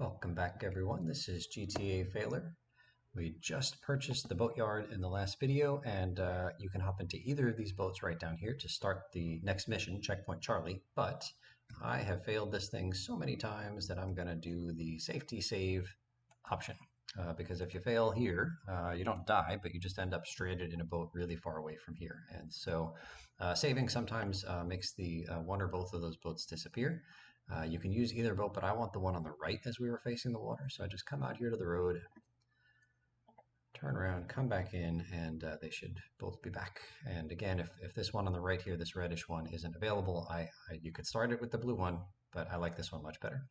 Welcome back, everyone. This is GTA Failer. We just purchased the boatyard in the last video, and you can hop into either of these boats right down here to start the next mission, Checkpoint Charlie. But I have failed this thing so many times that I'm going to do the safety save option. Because if you fail here, you don't die, but you just end up stranded in a boat really far away from here. And so saving sometimes makes the one or both of those boats disappear. You can use either boat, but I want the one on the right as we were facing the water. So I just come out here to the road, turn around, come back in, and they should both be back. And again, if this one on the right here, this reddish one, isn't available, you could start it with the blue one, but I like this one much better.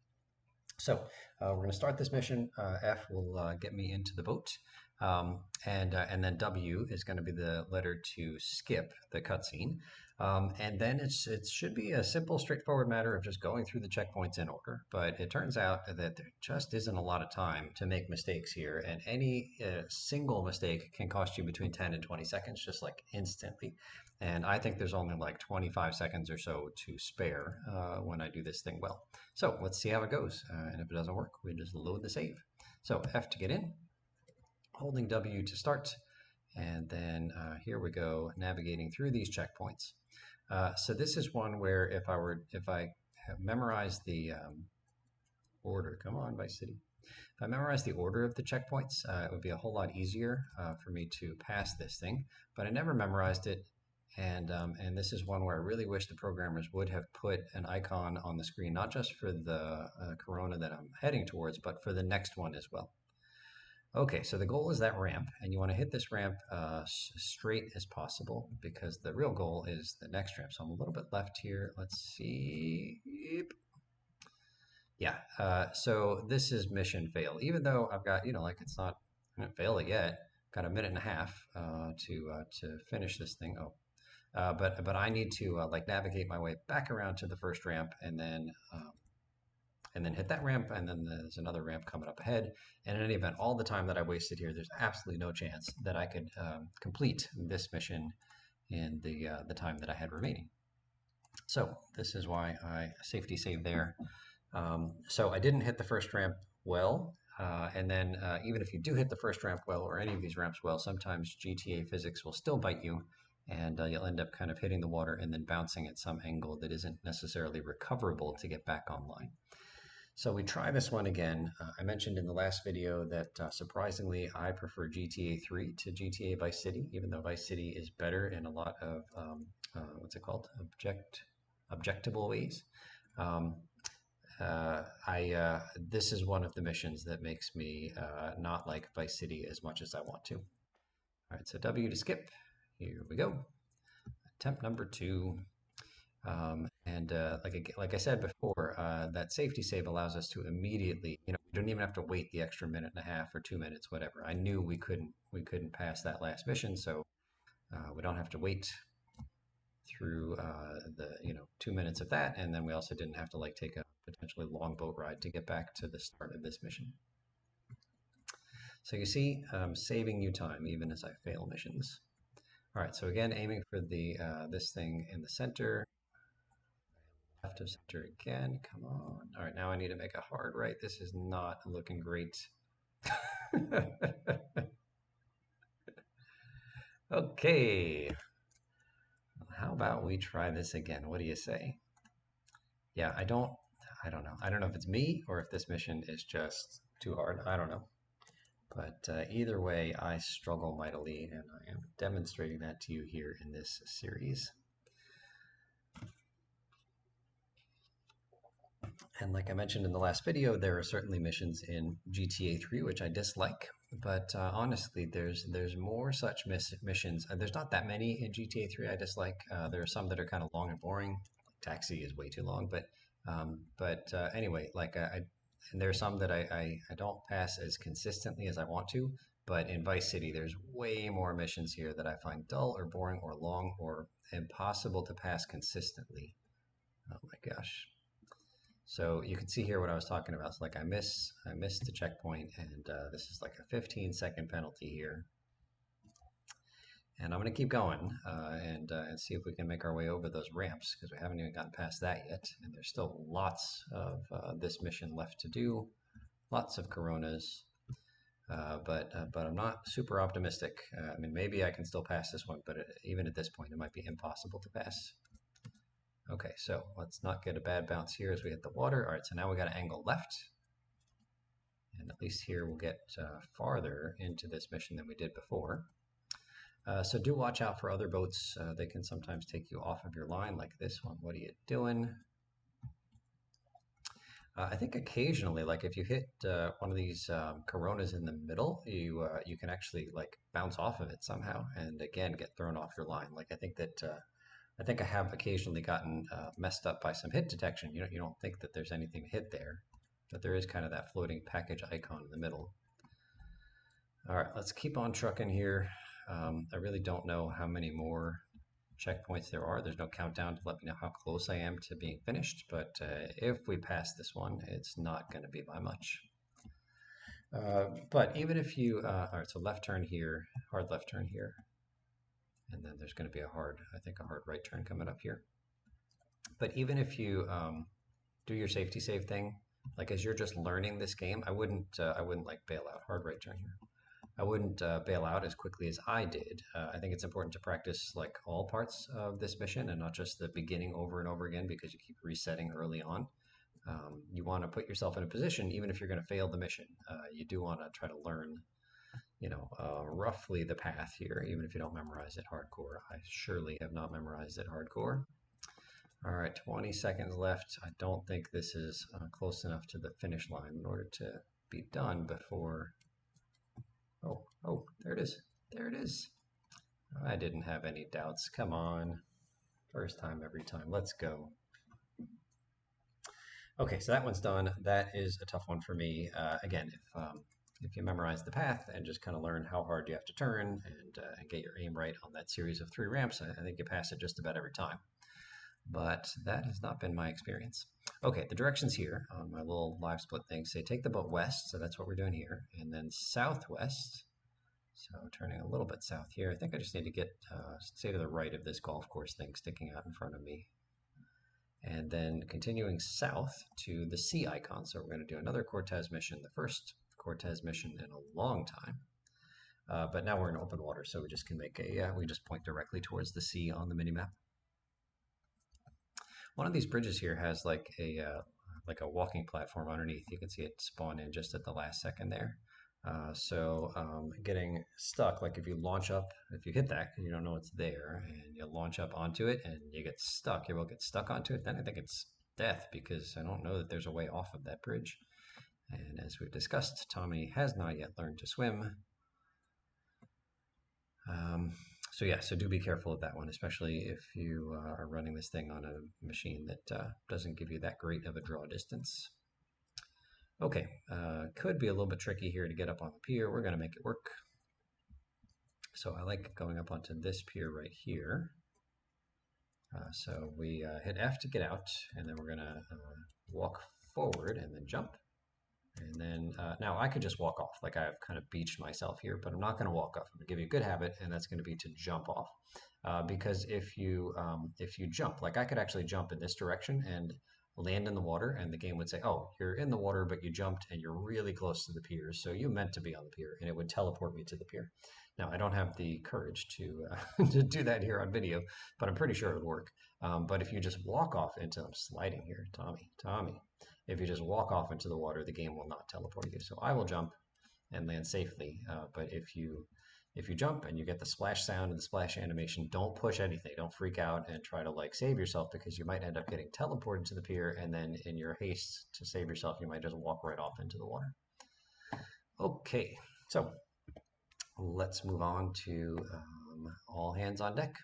So we're going to start this mission. F will get me into the boat, and then W is going to be the letter to skip the cutscene. And then it should be a simple, straightforward matter of just going through the checkpoints in order. But it turns out that there just isn't a lot of time to make mistakes here, and any single mistake can cost you between 10 and 20 seconds, just like instantly. And I think there's only like 25 seconds or so to spare when I do this thing well. So let's see how it goes. And if it doesn't work, we just load the save. So F to get in, holding W to start, and then here we go, navigating through these checkpoints. So this is one where if I have memorized the order, come on, Vice City. If I memorize the order of the checkpoints, it would be a whole lot easier for me to pass this thing, but I never memorized it. And this is one where I really wish the programmers would have put an icon on the screen, not just for the Corona that I'm heading towards, but for the next one as well. Okay, so the goal is that ramp, and you want to hit this ramp straight as possible, because the real goal is the next ramp. So I'm a little bit left here. Let's see. Yeah, so this is mission fail, even though I've got, like it's not, I didn't fail it yet. Got a minute and a half to finish this thing. Oh. But I need to like navigate my way back around to the first ramp and then hit that ramp, and then there's another ramp coming up ahead. And in any event, all the time that I wasted here, there's absolutely no chance that I could complete this mission in the time that I had remaining. So this is why I safety saved there. So I didn't hit the first ramp well. And then even if you do hit the first ramp well, or any of these ramps well, sometimes GTA physics will still bite you, and you'll end up kind of hitting the water and then bouncing at some angle that isn't necessarily recoverable to get back online. So we try this one again. I mentioned in the last video that surprisingly I prefer GTA 3 to GTA Vice City, even though Vice City is better in a lot of, what's it called? Objectable ways. This is one of the missions that makes me not like Vice City as much as I want to. All right, so W to skip. Here we go. Attempt number 2. Like I said before, that safety save allows us to immediately, we don't even have to wait the extra minute and a half or 2 minutes, whatever. I knew we couldn't pass that last mission, so we don't have to wait through the 2 minutes of that, and then we also didn't have to like take a potentially long boat ride to get back to the start of this mission. So you see, saving you time even as I fail missions. All right, so again, aiming for the this thing in the center. Left of center again, come on. All right, now I need to make a hard right. This is not looking great. Okay. How about we try this again? What do you say? Yeah, I don't know. I don't know if it's me or if this mission is just too hard. I don't know. But either way, I struggle mightily, and I am demonstrating that to you here in this series. And like I mentioned in the last video, there are certainly missions in GTA 3 which I dislike, but honestly, there's more such missions. There's not that many in GTA 3 I dislike. There are some that are kind of long and boring. Taxi is way too long, but anyway, and there are some that I don't pass as consistently as I want to. But in Vice City, there's way more missions here that I find dull or boring or long or impossible to pass consistently. Oh my gosh. So you can see here what I was talking about. It's like I missed the checkpoint, and this is like a 15-second penalty here. And I'm going to keep going and see if we can make our way over those ramps, because we haven't even gotten past that yet. And there's still lots of this mission left to do. lots of Coronas, but I'm not super optimistic. I mean, maybe I can still pass this one, but even at this point, it might be impossible to pass. Okay, so let's not get a bad bounce here as we hit the water. All right, so now we got to angle left. And at least here we'll get farther into this mission than we did before. So do watch out for other boats. They can sometimes take you off of your line like this one. What are you doing? I think occasionally, like if you hit one of these Coronas in the middle, you can actually like bounce off of it somehow, and again get thrown off your line. Like I think I have occasionally gotten messed up by some hit detection. You don't think that there's anything to hit there, but there is kind of that floating package icon in the middle. All right, let's keep on trucking here. I really don't know how many more checkpoints there are. There's no countdown to let me know how close I am to being finished, but if we pass this one, it's not going to be by much. But even if you, all right, so left turn here, hard left turn here, and then there's going to be a hard right turn coming up here. But even if you do your safety save thing, like as you're just learning this game, I wouldn't like bail out. Hard right turn here. I wouldn't bail out as quickly as I did. I think it's important to practice like all parts of this mission and not just the beginning over and over again because you keep resetting early on. You want to put yourself in a position, even if you're going to fail the mission, you do want to try to learn, roughly the path here, even if you don't memorize it hardcore. I surely have not memorized it hardcore. All right, 20 seconds left. I don't think this is close enough to the finish line in order to be done before. Oh, there it is. There it is. I didn't have any doubts. Come on. First time, every time. Let's go. Okay, so that one's done. That is a tough one for me. Again, if you memorize the path and just kind of learn how hard you have to turn and get your aim right on that series of 3 ramps, I think you pass it just about every time. But that has not been my experience. Okay, the directions here on my little live split thing say take the boat west, so that's what we're doing here, and then southwest. So turning a little bit south here. I think I just need to get, stay to the right of this golf course thing sticking out in front of me. And then continuing south to the sea icon. So we're going to do another Cortez mission, the first Cortez mission in a long time. But now we're in open water, so we just can make we just point directly towards the sea on the minimap. One of these bridges here has like a walking platform underneath. You can see it spawn in just at the last second there. So getting stuck, like if you launch up, if you hit that because you don't know it's there, and you launch up onto it and you get stuck, you will get stuck onto it, then I think it's death because I don't know that there's a way off of that bridge. And as we've discussed, Tommy has not yet learned to swim. So yeah, so do be careful of that one, especially if you are running this thing on a machine that doesn't give you that great of a draw distance. Okay, could be a little bit tricky here to get up on the pier. We're going to make it work. So I like going up onto this pier right here. So we hit F to get out, and then we're going to walk forward and then jump. And then now I could just walk off, like I've kind of beached myself here, but I'm not going to walk off. I'm going to give you a good habit, and that's going to be to jump off. Because if you jump, like I could actually jump in this direction and land in the water, and the game would say, oh, you're in the water, but you jumped and you're really close to the pier, so you meant to be on the pier, and it would teleport me to the pier. Now, I don't have the courage to, to do that here on video, but I'm pretty sure it would work. But if you just walk off into, I'm sliding here, Tommy. If you just walk off into the water, the game will not teleport you. So I will jump and land safely. But if you jump and you get the splash sound and the splash animation, don't push anything. Don't freak out and try to like save yourself because you might end up getting teleported to the pier, and then in your haste to save yourself, you might just walk right off into the water. Okay, so let's move on to all hands on deck.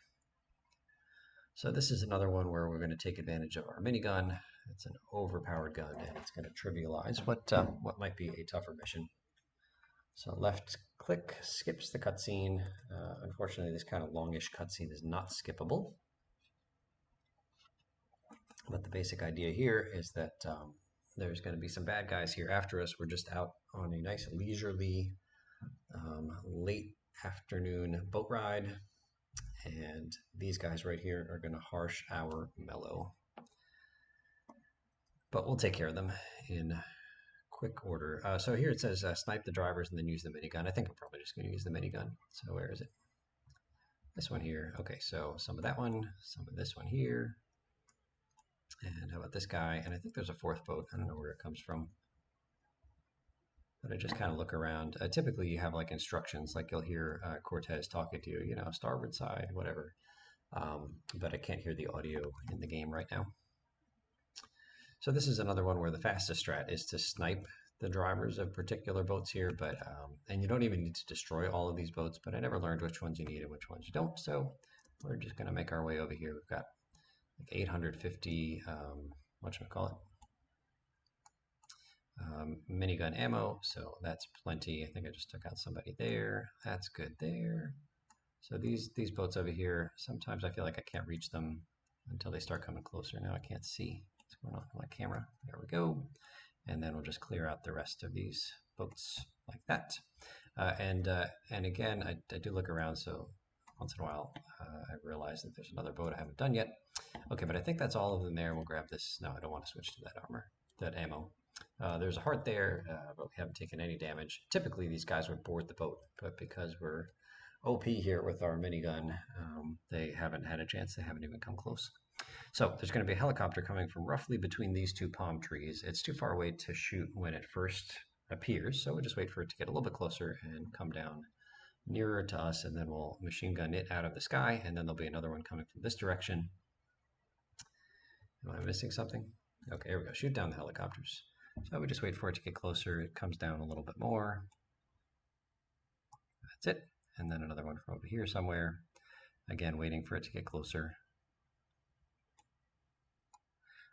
So this is another one where we're going to take advantage of our minigun. It's an overpowered gun, and it's going to trivialize what might be a tougher mission. So left click skips the cutscene. Unfortunately, this kind of longish cutscene is not skippable. But the basic idea here is that there's going to be some bad guys here after us. We're just out on a nice leisurely late afternoon boat ride. And these guys right here are going to harsh our mellow. But we'll take care of them in quick order. So here it says snipe the drivers and then use the minigun. I think I'm probably just going to use the minigun. So where is it? This one here. Okay, so some of that one, some of this one here. And how about this guy? And I think there's a fourth boat. I don't know where it comes from. But I just kind of look around. Typically, you have like instructions, like you'll hear Cortez talking to you, you know, starboard side, whatever. But I can't hear the audio in the game right now. So this is another one where the fastest strat is to snipe the drivers of particular boats here, but and you don't even need to destroy all of these boats, but I never learned which ones you need and which ones you don't. So we're just going to make our way over here. We've got like 850, what should I call it? Minigun ammo, so that's plenty. I think I just took out somebody there. That's good there. So these boats over here, sometimes I feel like I can't reach them until they start coming closer. Now I can't see what's going on with my camera. There we go. And then we'll just clear out the rest of these boats like that. And again, I do look around, so once in a while I realize that there's another boat I haven't done yet. Okay, but I think that's all of them there. We'll grab this. No, I don't want to switch to that ammo. There's a heart there, but we haven't taken any damage. Typically, these guys would board the boat, but because we're OP here with our minigun, they haven't had a chance. They haven't even come close. So there's going to be a helicopter coming from roughly between these two palm trees. It's too far away to shoot when it first appears, so we'll just wait for it to get a little bit closer and come down nearer to us, and then we'll machine gun it out of the sky, and then there'll be another one coming from this direction. Am I missing something? Okay, here we go. Shoot down the helicopters. So we just wait for it to get closer. It comes down a little bit more. That's it. And then another one from over here somewhere. Again, waiting for it to get closer.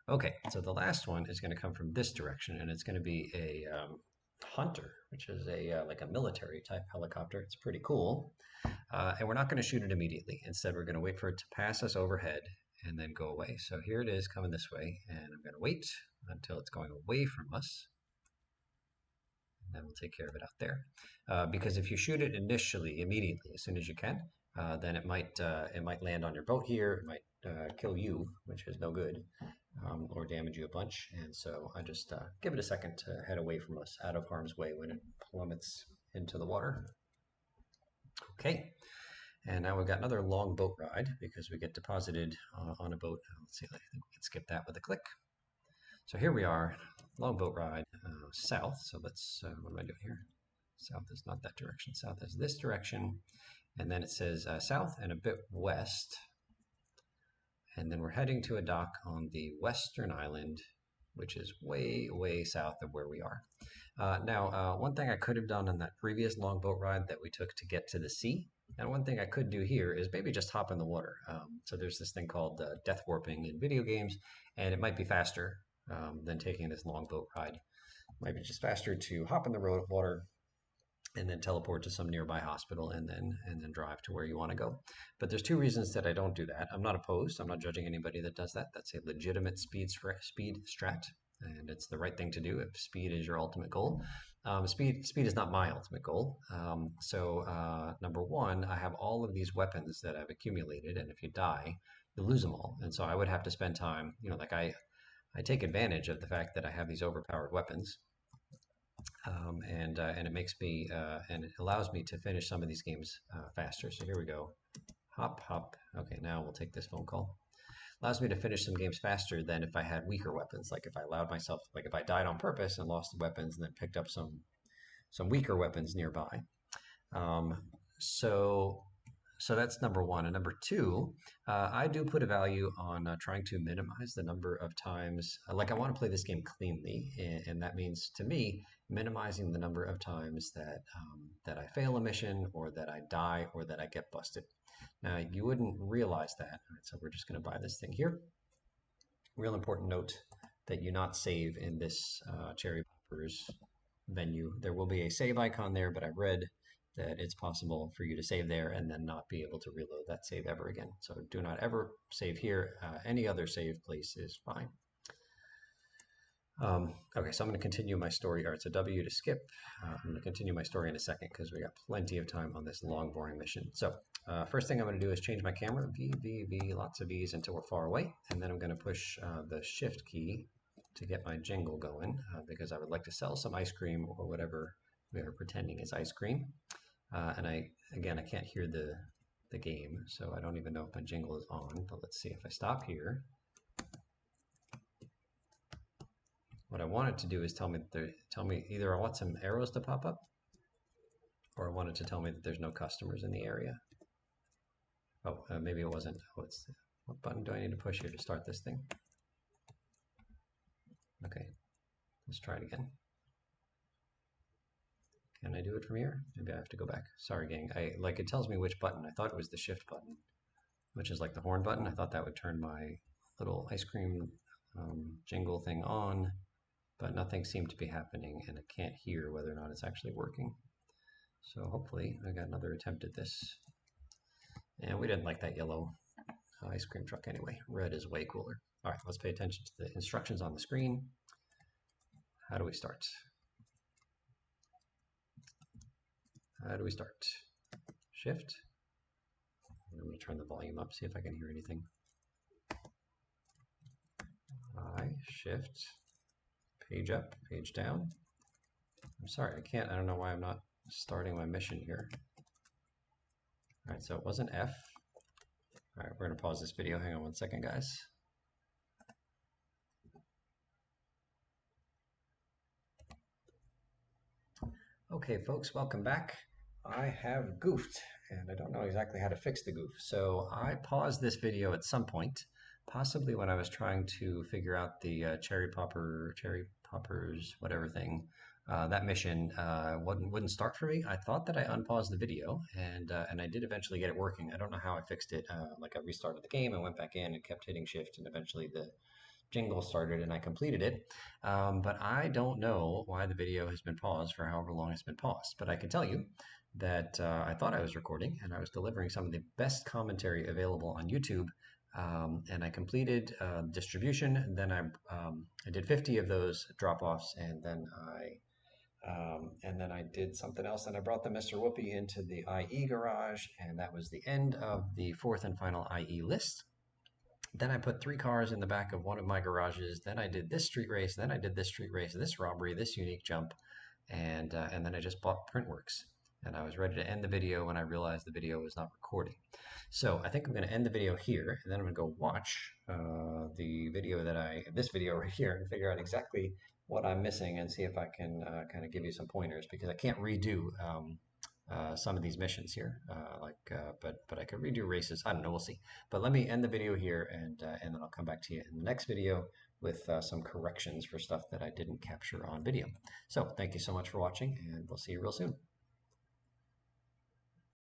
Okay, so the last one is going to come from this direction, and it's going to be a Hunter, which is a like a military type helicopter. It's pretty cool. And we're not going to shoot it immediately. Instead, we're going to wait for it to pass us overhead and then go away. So here it is coming this way, and I'm going to wait until it's going away from us. And then we'll take care of it out there. Because if you shoot it initially, immediately, as soon as you can, then it might land on your boat here. It might kill you, which is no good, or damage you a bunch. And so I just give it a second to head away from us, out of harm's way when it plummets into the water. Okay. And now we've got another long boat ride because we get deposited on a boat. Let's see, I think we can skip that with a click. So here we are, long boat ride south. So let's, what am I doing here? South is not that direction. South is this direction. And then it says south and a bit west. And then we're heading to a dock on the western island, which is way, way south of where we are. Now, one thing I could have done on that previous long boat ride that we took to get to the sea, and one thing I could do here is maybe just hop in the water. So there's this thing called death warping in video games, and it might be faster than taking this long boat ride. It might be just faster to hop in the water and then teleport to some nearby hospital and then drive to where you want to go. But there's two reasons that I don't do that. I'm not opposed. I'm not judging anybody that does that. That's a legitimate speed strat, and it's the right thing to do if speed is your ultimate goal. Speed is not my ultimate goal. Number one, I have all of these weapons that I've accumulated, and if you die, you lose them all. And so I would have to spend time, you know, like I take advantage of the fact that I have these overpowered weapons. And it makes me and it allows me to finish some of these games faster. So here we go. Hop, hop. Okay, now we'll take this phone call. Allows me to finish some games faster than if I had weaker weapons. Like if I allowed myself, like if I died on purpose and lost the weapons and then picked up some weaker weapons nearby. So that's number one. And number two, I do put a value on trying to minimize the number of times, like I want to play this game cleanly. And that means to me, minimizing the number of times that I fail a mission or that I die or that I get busted. Now, you wouldn't realize that. All right, so we're just going to buy this thing here. Real important note that you not save in this Cherry Poppers venue. There will be a save icon there, but I read that it's possible for you to save there and then not be able to reload that save ever again. So do not ever save here. Any other save place is fine. Okay, so I'm going to continue my story. All right, so W to skip. I'm going to continue my story in a second because we got plenty of time on this long, boring mission. So first thing I'm going to do is change my camera, V, V, V, lots of V's until we're far away. And then I'm going to push the Shift key to get my jingle going because I would like to sell some ice cream or whatever we are pretending is ice cream. And I can't hear the game, so I don't even know if my jingle is on, but let's see if I stop here. What I want it to do is tell me either I want some arrows to pop up or I want it to tell me that there's no customers in the area. Oh, maybe it wasn't. What button do I need to push here to start this thing? Okay, let's try it again. Can I do it from here? Maybe I have to go back. Sorry, gang. It tells me which button. I thought it was the shift button, which is like the horn button. I thought that would turn my little ice cream jingle thing on, but nothing seemed to be happening, and I can't hear whether or not it's actually working. So hopefully I got another attempt at this. And we didn't like that yellow ice cream truck anyway. Red is way cooler. All right, let's pay attention to the instructions on the screen. How do we start? How do we start? Shift. I'm going to turn the volume up, see if I can hear anything. I, shift, page up, page down. I'm sorry, I don't know why I'm not starting my mission here. All right, so it wasn't F. All right, we're going to pause this video. Hang on one second, guys. Okay, folks, welcome back. I have goofed, and I don't know exactly how to fix the goof. So I paused this video at some point, possibly when I was trying to figure out the cherry poppers, whatever thing. That mission wouldn't start for me. I thought that I unpaused the video, and I did eventually get it working. I don't know how I fixed it. Like I restarted the game and went back in and kept hitting shift, and eventually the jingle started and I completed it. But I don't know why the video has been paused for however long it's been paused. But I can tell you that I thought I was recording and I was delivering some of the best commentary available on YouTube. And I completed distribution. Then I did 50 of those drop-offs, and then I did something else, and I brought the Mr. Whoopi into the IE garage, and that was the end of the fourth and final IE list. Then I put 3 cars in the back of one of my garages. Then I did this street race. Then I did this street race, this robbery, this unique jump, and then I just bought Printworks. And I was ready to end the video when I realized the video was not recording. So I think I'm going to end the video here, and then I'm going to go watch this video right here, and figure out exactly what I'm missing and see if I can kind of give you some pointers, because I can't redo some of these missions here, but I could redo races. I don't know, we'll see. But let me end the video here, and then I'll come back to you in the next video with some corrections for stuff that I didn't capture on video. So thank you so much for watching, and we'll see you real soon.